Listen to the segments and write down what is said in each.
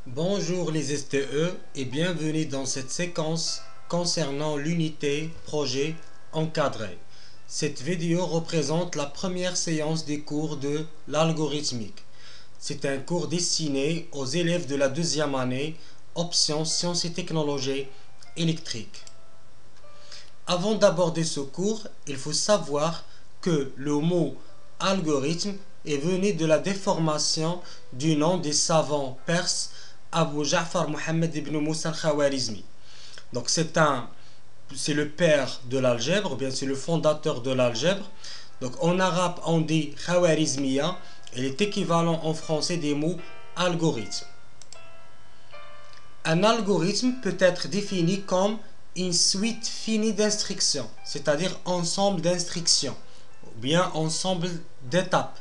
Bonjour les STE et bienvenue dans cette séquence concernant l'unité projet encadré. Cette vidéo représente la première séance des cours de l'algorithmique. C'est un cours destiné aux élèves de la deuxième année, option sciences et technologies électriques. Avant d'aborder ce cours, il faut savoir que le mot algorithme est venu de la déformation du nom des savants perses Abu Ja'far Mohammed ibn Moussa al-Khawarizmi. Donc c'est le père de l'algèbre, ou bien c'est le fondateur de l'algèbre. Donc en arabe on dit Khawarizmiya, et il est équivalent en français des mots algorithme. Un algorithme peut être défini comme une suite finie d'instructions, c'est-à-dire ensemble d'instructions, ou bien ensemble d'étapes,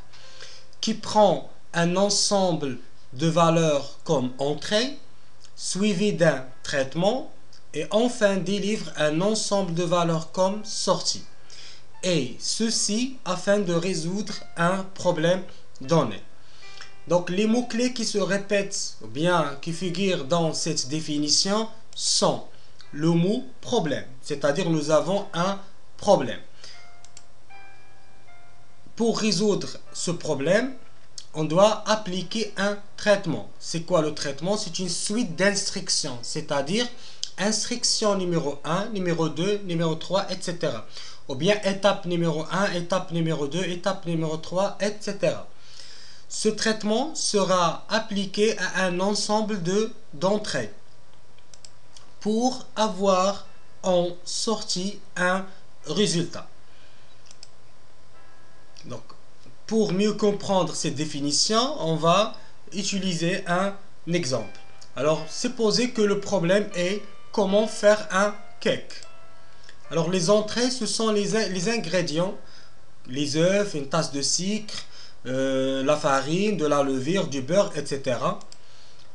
qui prend un ensemble de valeurs comme entrée, suivi d'un traitement, et enfin délivre un ensemble de valeurs comme sortie. Et ceci afin de résoudre un problème donné. Donc les mots-clés qui se répètent ou bien qui figurent dans cette définition sont le mot problème, c'est-à-dire nous avons un problème. Pour résoudre ce problème, on doit appliquer un traitement. C'est quoi le traitement? C'est une suite d'instructions, c'est-à-dire instruction numéro 1, numéro 2, numéro 3, etc. Ou bien étape numéro 1, étape numéro 2, étape numéro 3, etc. Ce traitement sera appliqué à un ensemble d'entrées pour avoir en sortie un résultat. Donc, pour mieux comprendre ces définitions, on va utiliser un exemple. Alors, supposez que le problème est comment faire un cake. Alors, les entrées, ce sont les ingrédients, les œufs, une tasse de sucre, la farine, de la levure, du beurre, etc.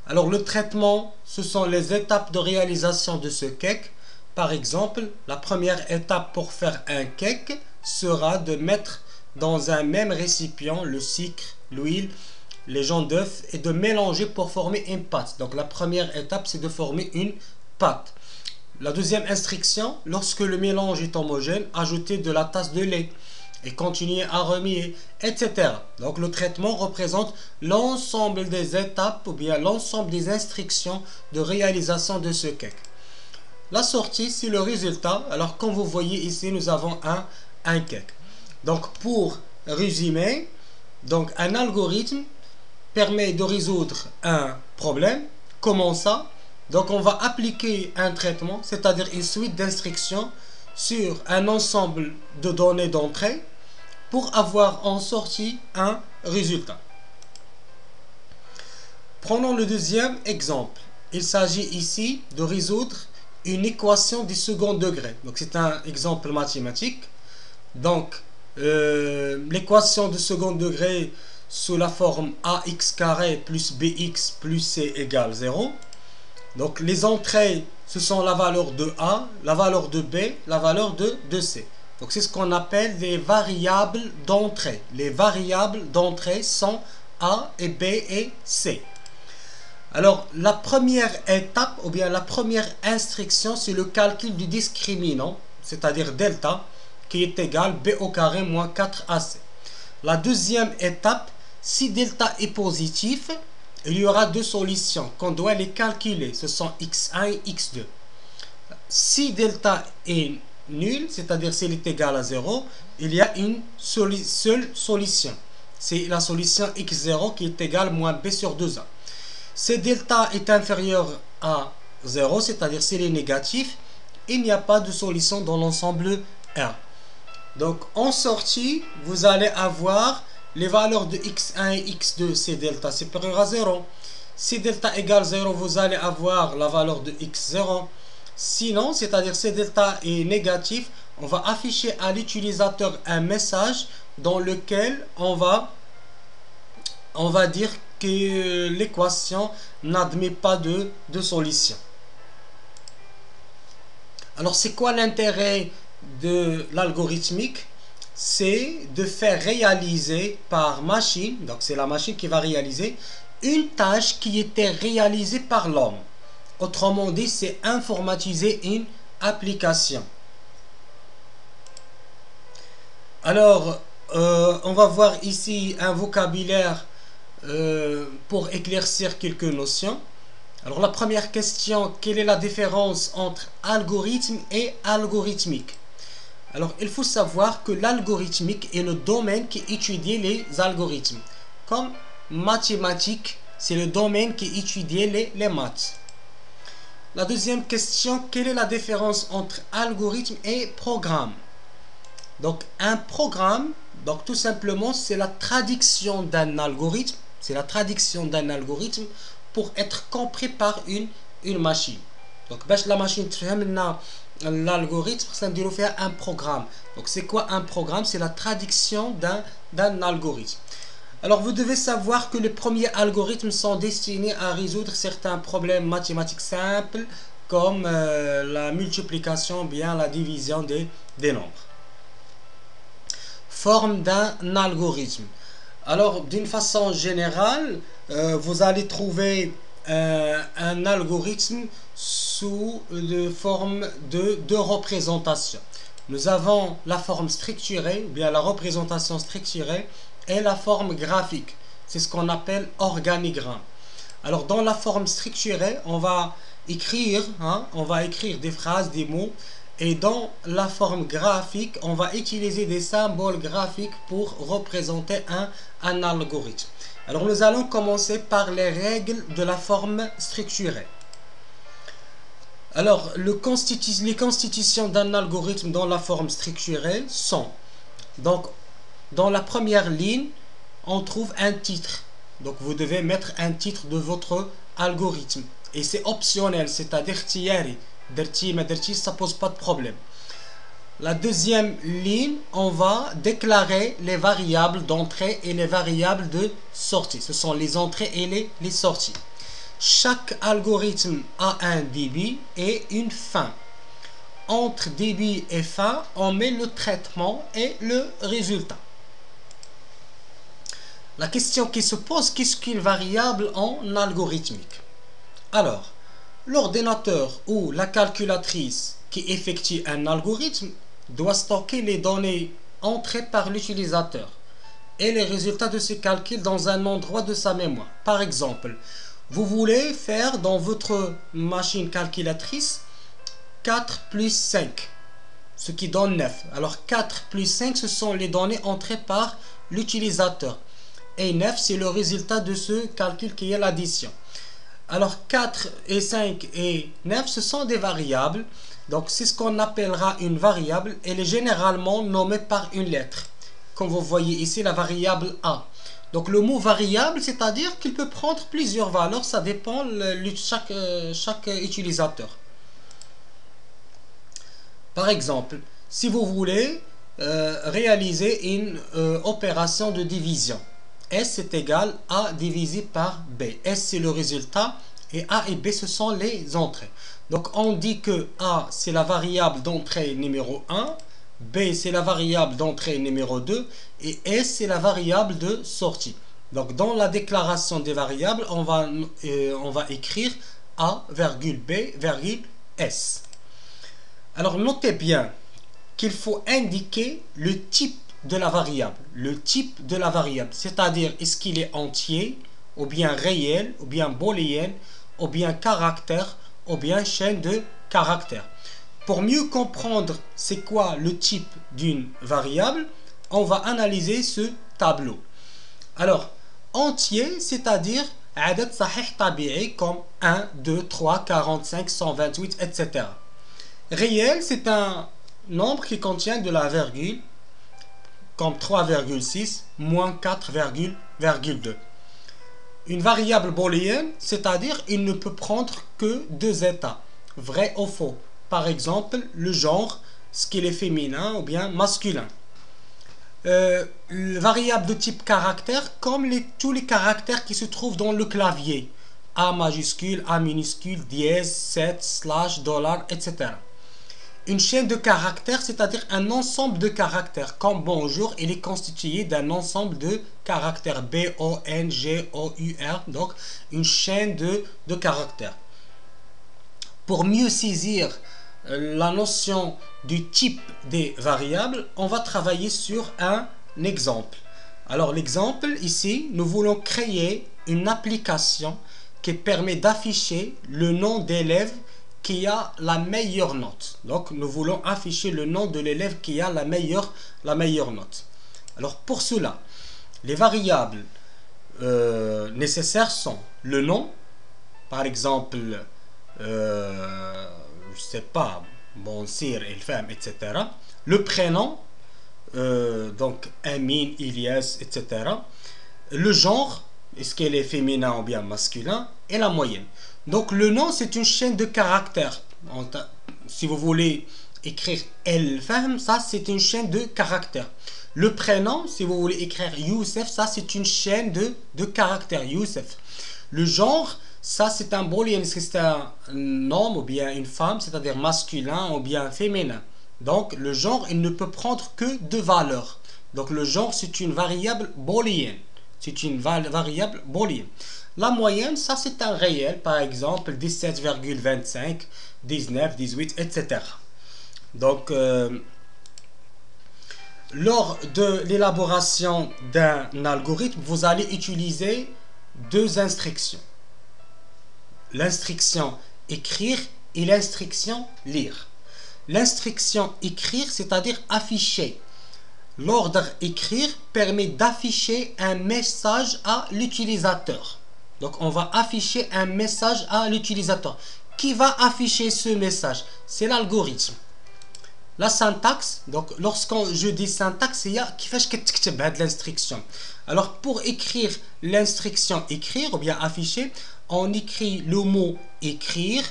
Alors, le traitement, ce sont les étapes de réalisation de ce cake. Par exemple, la première étape pour faire un cake sera de mettre dans un même récipient le sucre, l'huile, les jaune d'œuf et de mélanger pour former une pâte. Donc la première étape, c'est de former une pâte. La deuxième instruction, lorsque le mélange est homogène, ajouter de la tasse de lait et continuer à remuer, etc. Donc le traitement représente l'ensemble des étapes ou bien l'ensemble des instructions de réalisation de ce cake. La sortie, c'est le résultat. Alors comme vous voyez ici, nous avons un cake. Donc pour résumer, donc un algorithme permet de résoudre un problème. Comment ça? Donc on va appliquer un traitement, c'est-à-dire une suite d'instructions sur un ensemble de données d'entrée pour avoir en sortie un résultat. Prenons le deuxième exemple. Il s'agit ici de résoudre une équation du second degré. Donc c'est un exemple mathématique. Donc l'équation de second degré sous la forme ax carré plus bx plus c égale 0. Donc les entrées, ce sont la valeur de a, la valeur de b, la valeur de c. Donc c'est ce qu'on appelle les variables d'entrée. Les variables d'entrée sont a et b et c. Alors la première étape ou bien la première instruction, c'est le calcul du discriminant, c'est-à-dire delta, qui est égal b au carré moins 4ac. La deuxième étape, si delta est positif, il y aura deux solutions qu'on doit les calculer. Ce sont x1 et x2. Si delta est nul, c'est-à-dire s'il est égal à 0, il y a une seule solution. C'est la solution x0 qui est égale moins b sur 2a. Si delta est inférieur à 0, c'est-à-dire s'il est négatif, il n'y a pas de solution dans l'ensemble R. Donc en sortie, vous allez avoir les valeurs de x1 et x2, c'est delta supérieur à 0. Si delta égale 0, vous allez avoir la valeur de x0. Sinon, c'est-à-dire si delta est négatif, on va afficher à l'utilisateur un message dans lequel on va dire que l'équation n'admet pas de solution. Alors c'est quoi l'intérêt de l'algorithmique? C'est de faire réaliser par machine, donc c'est la machine qui va réaliser une tâche qui était réalisée par l'homme. Autrement dit, c'est informatiser une application. Alors, on va voir ici un vocabulaire pour éclaircir quelques notions. Alors, la première question, quelle est la différence entre algorithme et algorithmique? Alors, il faut savoir que l'algorithmique est le domaine qui étudie les algorithmes. Comme mathématiques, c'est le domaine qui étudie les maths. La deuxième question, quelle est la différence entre algorithme et programme? Donc, un programme, donc tout simplement, c'est la traduction d'un algorithme. C'est la traduction d'un algorithme pour être compris par une machine. Donc, la machine l'algorithme, ça veut faire un programme. Donc, c'est quoi un programme? C'est la traduction d'un algorithme. Alors, vous devez savoir que les premiers algorithmes sont destinés à résoudre certains problèmes mathématiques simples, comme la multiplication, bien la division des nombres. Forme d'un algorithme. Alors, d'une façon générale, vous allez trouver un algorithme sous forme de représentation. Nous avons la forme structurée, ou bien la représentation structurée, et la forme graphique. C'est ce qu'on appelle organigramme. Alors, dans la forme structurée, on va écrire des phrases, des mots. Et dans la forme graphique, on va utiliser des symboles graphiques pour représenter un algorithme. Alors, nous allons commencer par les règles de la forme structurée. Alors, les constitutions d'un algorithme dans la forme structurée sont, donc, dans la première ligne, on trouve un titre. Donc, vous devez mettre un titre de votre algorithme. Et c'est optionnel, c'est-à-dire tiari. Ça pose pas de problème. La deuxième ligne, on va déclarer les variables d'entrée et les variables de sortie. Ce sont les entrées et les sorties. Chaque algorithme a un début et une fin. Entre début et fin, on met le traitement et le résultat. La question qui se pose, qu'est-ce qu'une variable en algorithmique? Alors, l'ordinateur ou la calculatrice qui effectue un algorithme doit stocker les données entrées par l'utilisateur et les résultats de ce calcul dans un endroit de sa mémoire. Par exemple, vous voulez faire dans votre machine calculatrice 4 plus 5, ce qui donne 9. Alors 4 plus 5, ce sont les données entrées par l'utilisateur. Et 9, c'est le résultat de ce calcul qui est l'addition. Alors 4 et 5 et 9, ce sont des variables. Donc c'est ce qu'on appellera une variable. Elle est généralement nommée par une lettre. Comme vous voyez ici, la variable A. Donc le mot variable, c'est-à-dire qu'il peut prendre plusieurs valeurs. Ça dépend de chaque utilisateur. Par exemple, si vous voulez réaliser une opération de division. S est égal à divisé par B. S c'est le résultat et A et B ce sont les entrées. Donc on dit que A c'est la variable d'entrée numéro 1, B c'est la variable d'entrée numéro 2 et S c'est la variable de sortie. Donc dans la déclaration des variables, on va écrire A, B, S. Alors notez bien qu'il faut indiquer le type de la variable, c'est-à-dire est-ce qu'il est entier, ou bien réel, ou bien booléen, ou bien caractère, ou bien chaîne de caractères. Pour mieux comprendre c'est quoi le type d'une variable, on va analyser ce tableau. Alors, entier, c'est-à-dire عدد صحيح طبيعي comme 1, 2, 3, 45, 128, etc. Réel, c'est un nombre qui contient de la virgule, comme 3,6 moins 4,2. Une variable booléenne, c'est-à-dire il ne peut prendre que deux états, vrai ou faux. Par exemple, le genre, ce qu'il est féminin ou bien masculin. Variable de type caractère, comme tous les caractères qui se trouvent dans le clavier. A majuscule, A minuscule, dièse, 7, slash, dollar, etc. une chaîne de caractères, c'est-à-dire un ensemble de caractères. Comme bonjour, il est constitué d'un ensemble de caractères. B-O-N-G-O-U-R. Donc, une chaîne de caractères. Pour mieux saisir la notion du type des variables, on va travailler sur un exemple. Alors, l'exemple ici, nous voulons créer une application qui permet d'afficher le nom d'élève qui a la meilleure note. Donc, nous voulons afficher le nom de l'élève qui a la meilleure note. Alors, pour cela, les variables nécessaires sont le nom, par exemple, je sais pas, Bonsir, Elfam, etc. Le prénom, donc Amin, Ilyas, etc. Le genre, est-ce qu'elle est féminin ou bien masculin, et la moyenne. Donc le nom, c'est une chaîne de caractères. Si vous voulez écrire Elfam, ça c'est une chaîne de caractères. Le prénom, si vous voulez écrire Youssef, ça c'est une chaîne de caractères, Youssef. Le genre, ça c'est un booléen, c'est un homme ou bien une femme, c'est-à-dire masculin ou bien féminin. Donc le genre, il ne peut prendre que deux valeurs. Donc le genre, c'est une variable booléenne. C'est une variable booléenne. La moyenne, ça c'est un réel, par exemple 17,25, 19, 18, etc. Donc, lors de l'élaboration d'un algorithme, vous allez utiliser deux instructions. L'instruction écrire et l'instruction lire. L'instruction écrire, c'est-à-dire afficher. L'ordre écrire permet d'afficher un message à l'utilisateur. Donc on va afficher un message à l'utilisateur. Qui va afficher ce message? C'est l'algorithme. La syntaxe, donc lorsqu'on je dis syntaxe, il y a كيفاش كتكتب هاد l'instruction. Alors pour écrire l'instruction écrire ou bien afficher, on écrit le mot écrire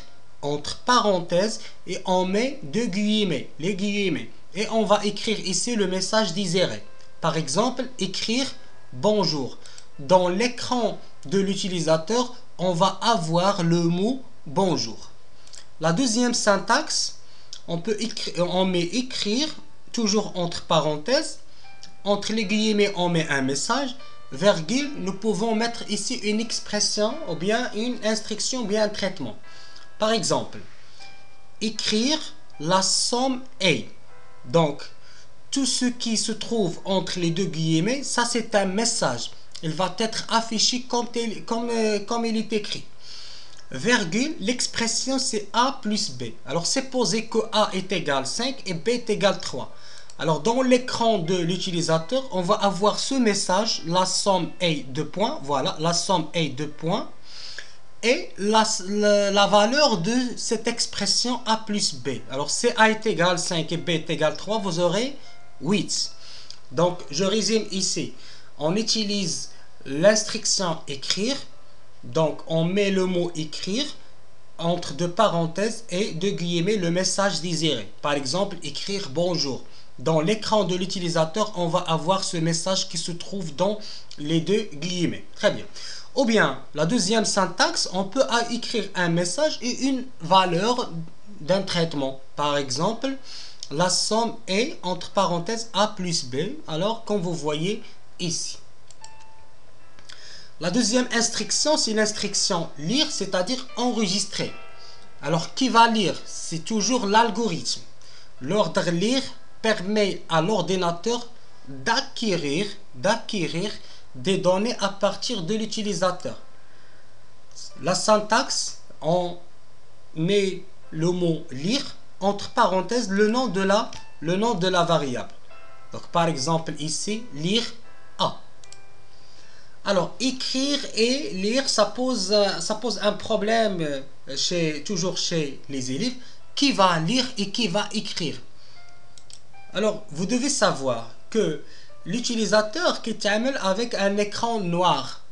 entre parenthèses et on met deux guillemets, les guillemets. Et on va écrire ici le message désiré. Par exemple, écrire bonjour. Dans l'écran de l'utilisateur, on va avoir le mot bonjour. La deuxième syntaxe, on met écrire, toujours entre parenthèses. Entre les guillemets, on met un message. Virgule, nous pouvons mettre ici une expression ou bien une instruction ou bien un traitement. Par exemple, écrire la somme est. Donc, tout ce qui se trouve entre les deux guillemets, ça c'est un message. Il va être affiché comme il est écrit. Virgule, l'expression c'est A plus B. Alors, supposez que A est égal 5 et B est égal 3. Alors, dans l'écran de l'utilisateur, on va avoir ce message, la somme est 2 points. Voilà, la somme est 2 points. Et la valeur de cette expression A plus B. Alors, si A est égal 5 et B est égal 3, vous aurez 8. Donc, je résume ici. On utilise l'instruction écrire. Donc, on met le mot écrire entre deux parenthèses et deux guillemets le message désiré. Par exemple, écrire bonjour. Dans l'écran de l'utilisateur, on va avoir ce message qui se trouve dans les deux guillemets. Très bien. Ou bien, la deuxième syntaxe, on peut écrire un message et une valeur d'un traitement. Par exemple, la somme est entre parenthèses A plus B, alors comme vous voyez ici. La deuxième instruction, c'est l'instruction lire, c'est-à-dire enregistrer. Alors, qui va lire? C'est toujours l'algorithme. L'ordre lire permet à l'ordinateur d'acquérir des données à partir de l'utilisateur. La syntaxe, on met le mot lire entre parenthèses le nom de la variable. Donc par exemple ici, lire A. Alors écrire et lire, ça pose un problème toujours chez les élèves. Qui va lire et qui va écrire? Alors vous devez savoir que l'utilisateur qui travaille avec un écran noir.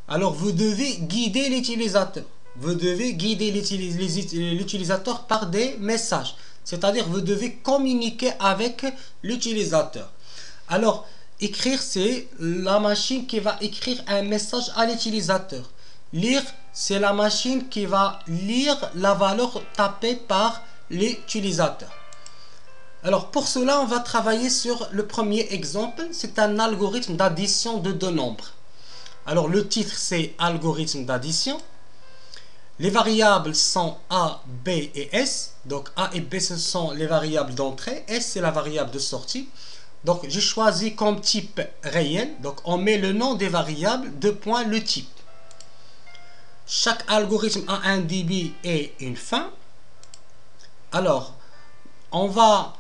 Alors vous devez guider l'utilisateur. Vous devez guider l'utilisateur par des messages. C'est-à-dire vous devez communiquer avec l'utilisateur. Alors écrire, c'est la machine qui va écrire un message à l'utilisateur. Lire, c'est la machine qui va lire la valeur tapée par l'utilisateur. Alors pour cela, on va travailler sur le premier exemple. C'est un algorithme d'addition de deux nombres. Alors le titre c'est algorithme d'addition. Les variables sont A, B et S. Donc A et B ce sont les variables d'entrée. S c'est la variable de sortie. Donc j'ai choisi comme type réel. Donc on met le nom des variables, deux points, le type. Chaque algorithme a un début et une fin. Alors on va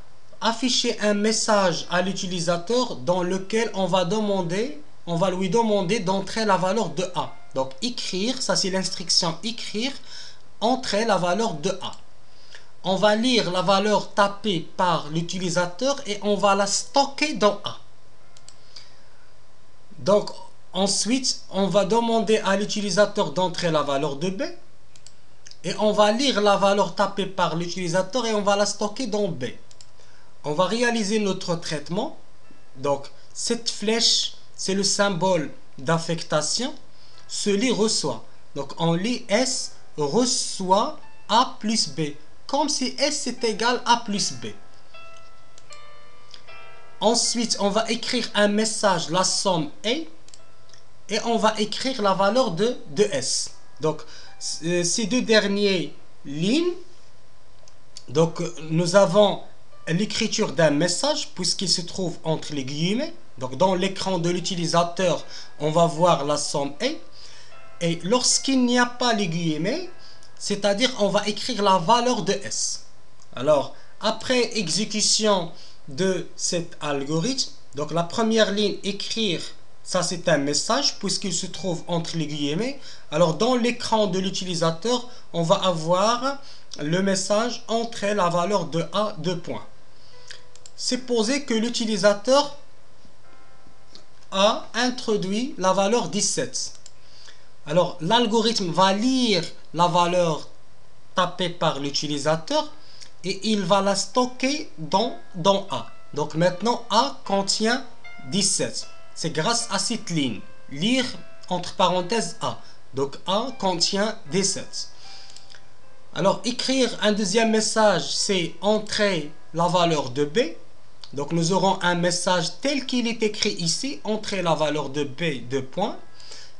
afficher un message à l'utilisateur dans lequel on va lui demander d'entrer la valeur de A. Donc écrire, ça c'est l'instruction écrire, entrer la valeur de A. On va lire la valeur tapée par l'utilisateur et on va la stocker dans A. Donc ensuite, on va demander à l'utilisateur d'entrer la valeur de B. Et on va lire la valeur tapée par l'utilisateur et on va la stocker dans B. On va réaliser notre traitement. Donc cette flèche, c'est le symbole d'affectation. Ce lit reçoit. Donc on lit S reçoit A plus B. Comme si S est égal à plus B. Ensuite, on va écrire un message, la somme est. Et on va écrire la valeur de S. Donc ces deux dernières lignes. Donc nous avons l'écriture d'un message puisqu'il se trouve entre les guillemets. Donc dans l'écran de l'utilisateur, on va voir la somme est. Et lorsqu'il n'y a pas les guillemets, c'est-à-dire on va écrire la valeur de S. Alors après exécution de cet algorithme, donc la première ligne écrire, ça c'est un message puisqu'il se trouve entre les guillemets. Alors dans l'écran de l'utilisateur, on va avoir le message entrer la valeur de A, 2 points. Supposez que l'utilisateur a introduit la valeur 17. Alors l'algorithme va lire la valeur tapée par l'utilisateur et il va la stocker dans A. Donc maintenant A contient 17. C'est grâce à cette ligne. Lire entre parenthèses A. Donc A contient 17. Alors écrire un deuxième message, c'est entrer la valeur de B. Donc nous aurons un message tel qu'il est écrit ici, entrer la valeur de B, 2 points.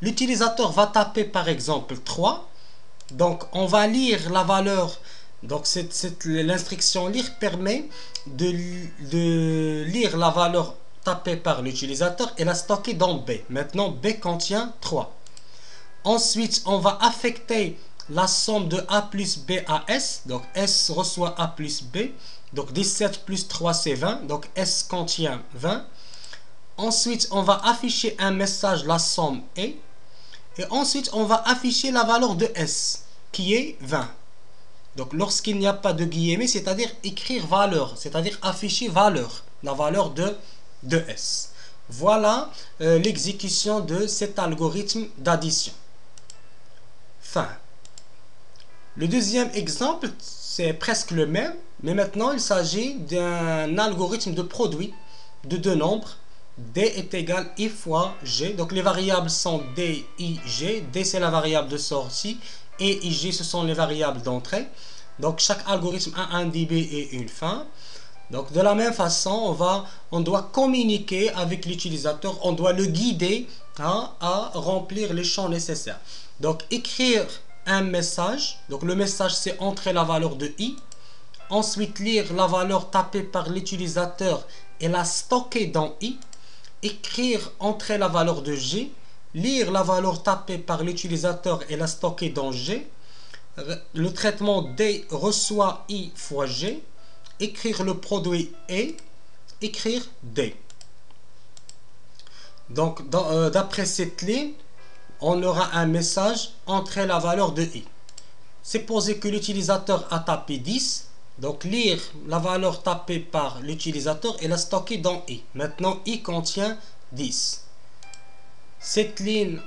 L'utilisateur va taper par exemple 3. Donc on va lire la valeur. Donc l'instruction lire permet de lire la valeur tapée par l'utilisateur et la stocker dans B. Maintenant B contient 3. Ensuite on va affecter la somme de A plus B à S. Donc S reçoit A plus B. Donc 17 plus 3 c'est 20. Donc S contient 20. Ensuite on va afficher un message, la somme est. Et ensuite on va afficher la valeur de S qui est 20. Donc lorsqu'il n'y a pas de guillemets, c'est-à-dire écrire valeur, c'est-à-dire afficher valeur, la valeur de S. Voilà l'exécution de cet algorithme d'addition. Fin. Le deuxième exemple, c'est presque le même, mais maintenant il s'agit d'un algorithme de produit de deux nombres. D est égal I fois G. Donc les variables sont D, I, G. D c'est la variable de sortie et I, G ce sont les variables d'entrée. Donc chaque algorithme a un début et une fin. Donc de la même façon, on doit communiquer avec l'utilisateur, on doit le guider à remplir les champs nécessaires. Donc écrire un message, donc le message c'est entrer la valeur de I. Ensuite lire la valeur tapée par l'utilisateur et la stocker dans I. Écrire, entrer la valeur de G, lire la valeur tapée par l'utilisateur et la stocker dans G. Le traitement D reçoit I fois G. Écrire le produit et écrire D. Donc d'après cette ligne, on aura un message entrer la valeur de I. Supposez que l'utilisateur a tapé 10. Donc lire la valeur tapée par l'utilisateur et la stocker dans I. Maintenant I contient 10. Cette ligne,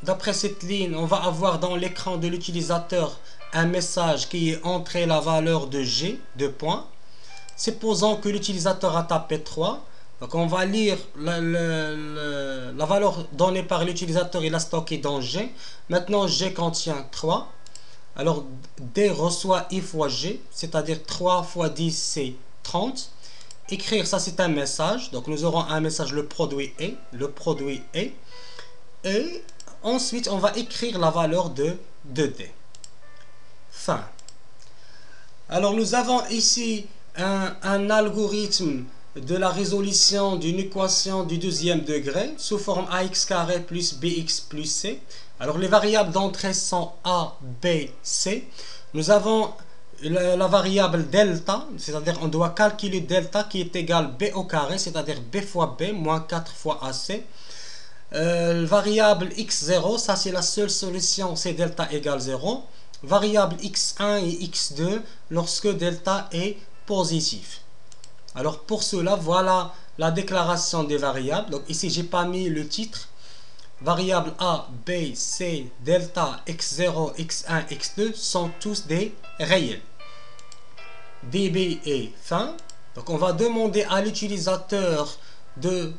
d'après cette ligne, on va avoir dans l'écran de l'utilisateur un message qui est entrer la valeur de G, 2 points. Supposons que l'utilisateur a tapé 3. Donc on va lire la valeur donnée par l'utilisateur et la stocker dans G. Maintenant G contient 3. Alors D reçoit I fois G, c'est-à-dire 3 fois 10 c'est 30. écrire, ça c'est un message. Donc nous aurons un message, le produit est. Et ensuite, on va écrire la valeur de 2D. Fin. Alors nous avons ici un algorithme de la résolution d'une équation du deuxième degré sous forme ax carré plus bx plus c. Alors les variables d'entrée sont a, b, c. Nous avons la variable delta, c'est-à-dire on doit calculer delta qui est égal b au carré, c'est-à-dire b fois b moins 4 fois ac. Variable x0, ça c'est la seule solution, c'est delta égale 0. Variable x1 et x2 lorsque delta est positif. Alors pour cela, voilà la déclaration des variables. Donc ici, j'ai pas mis le titre. Variables a, b, c, delta, x0, x1, x2 sont tous des réels. db est fin. Donc on va demander à l'utilisateur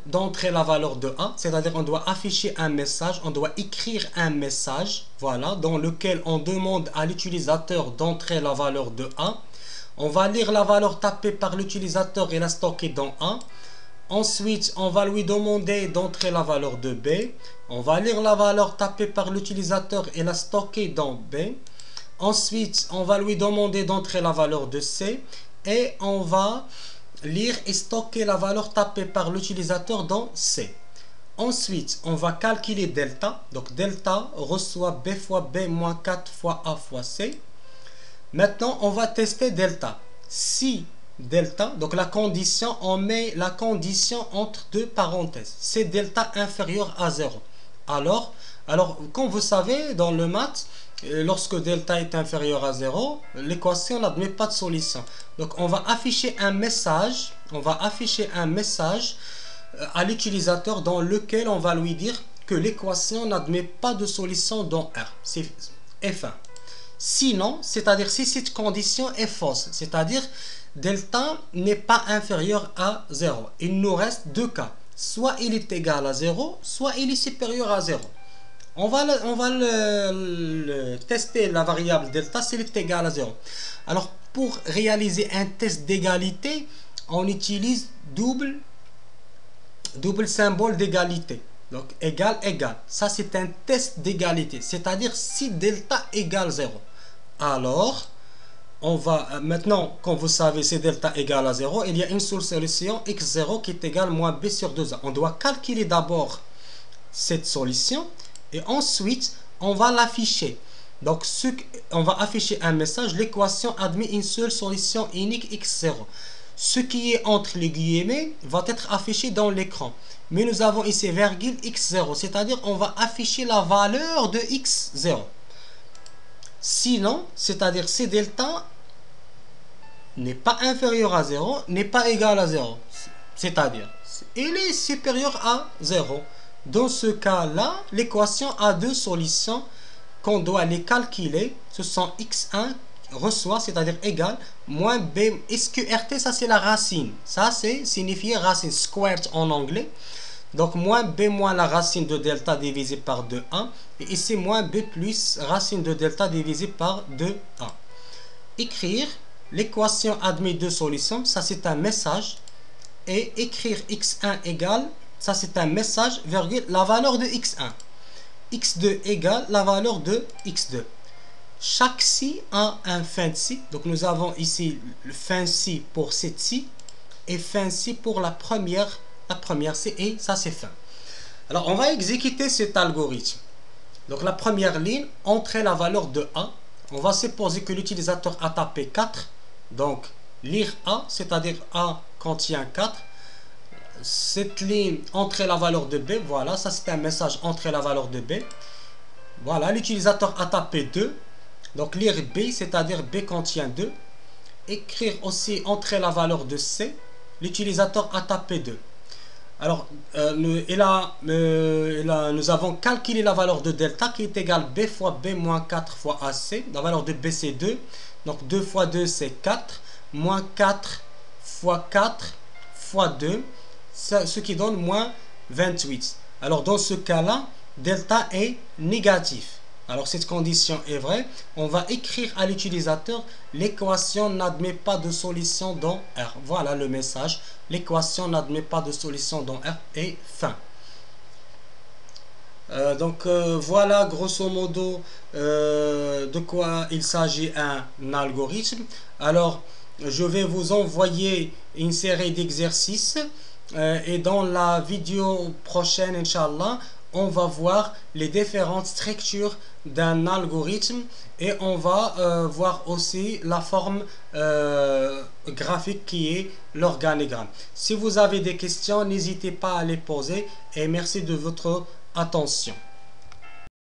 d'entrer la valeur de a, c'est-à-dire on doit afficher un message, on doit écrire un message, voilà, dans lequel on demande à l'utilisateur d'entrer la valeur de a. On va lire la valeur tapée par l'utilisateur et la stocker dans A. Ensuite, on va lui demander d'entrer la valeur de B. On va lire la valeur tapée par l'utilisateur et la stocker dans B. Ensuite, on va lui demander d'entrer la valeur de C. Et on va lire et stocker la valeur tapée par l'utilisateur dans C. Ensuite, on va calculer delta. Donc, delta reçoit B fois B moins 4 fois A fois C. Maintenant, on va tester delta. Si delta, donc la condition, on met la condition entre deux parenthèses. C'est delta inférieur à 0. Alors, comme vous savez, dans le maths, lorsque delta est inférieur à 0, l'équation n'admet pas de solution. Donc, on va afficher un message. À l'utilisateur dans lequel on va lui dire que l'équation n'admet pas de solution dans R. C'est F1. Sinon, c'est-à-dire si cette condition est fausse, c'est-à-dire delta n'est pas inférieur à 0. Il nous reste deux cas. Soit il est égal à 0, soit il est supérieur à 0. On va tester la variable delta s'il est égal à 0. Alors, pour réaliser un test d'égalité, on utilise double symbole d'égalité. Donc, égal, égal. Ça, c'est un test d'égalité. C'est-à-dire si delta égale 0. Alors, on va maintenant, comme vous savez, c'est delta égale à 0. Il y a une seule solution, x0 qui est égal à moins b sur 2a. On doit calculer d'abord cette solution et ensuite, on va l'afficher. Donc, on va afficher un message. L'équation admet une seule solution unique x0. Ce qui est entre les guillemets va être affiché dans l'écran. Mais nous avons ici virgule x0, c'est-à-dire on va afficher la valeur de x0. Sinon, c'est-à-dire si delta n'est pas inférieur à 0, n'est pas égal à 0. C'est-à-dire, il est supérieur à 0. Dans ce cas-là, l'équation a deux solutions qu'on doit les calculer. Ce sont x1 reçoit, c'est-à-dire égal, moins b. Est-ce que RT, ça c'est la racine. Ça c'est signifié racine, squared en anglais. Donc, moins b moins la racine de delta divisé par 2a. Et ici, moins b plus racine de delta divisé par 2a. Écrire, l'équation admet deux solutions. Ça, c'est un message. Et écrire x1 égale, ça c'est un message, virgule, la valeur de x1. x2 égale la valeur de x2. Chaque si a un fin de si. Donc, nous avons ici le fin si pour cette si. Et fin si pour la première si, et ça c'est fin. Alors on va exécuter cet algorithme. Donc la première ligne, entrer la valeur de A. On va supposer que l'utilisateur a tapé 4. Donc lire A, c'est-à-dire A contient 4. Cette ligne, entrer la valeur de B. Voilà, ça c'est un message, entrer la valeur de B. Voilà, l'utilisateur a tapé 2. Donc lire B, c'est-à-dire B contient 2. Écrire aussi, entrer la valeur de C. L'utilisateur a tapé 2. Alors, nous avons calculé la valeur de delta qui est égale B fois B moins 4 fois AC. La valeur de B c'est 2. Donc 2 fois 2 c'est 4. Moins 4 fois 4 fois 2. Ce qui donne moins 28. Alors dans ce cas-là, delta est négatif. Alors cette condition est vraie. On va écrire à l'utilisateur: l'équation n'admet pas de solution dans R. Voilà le message. L'équation n'admet pas de solution dans R et fin. Voilà grosso modo de quoi il s'agit un algorithme. Alors je vais vous envoyer une série d'exercices et dans la vidéo prochaine, Inch'Allah, on va voir les différentes structures d'un algorithme et on va voir aussi la forme graphique qui est l'organigramme. Si vous avez des questions, n'hésitez pas à les poser et merci de votre attention.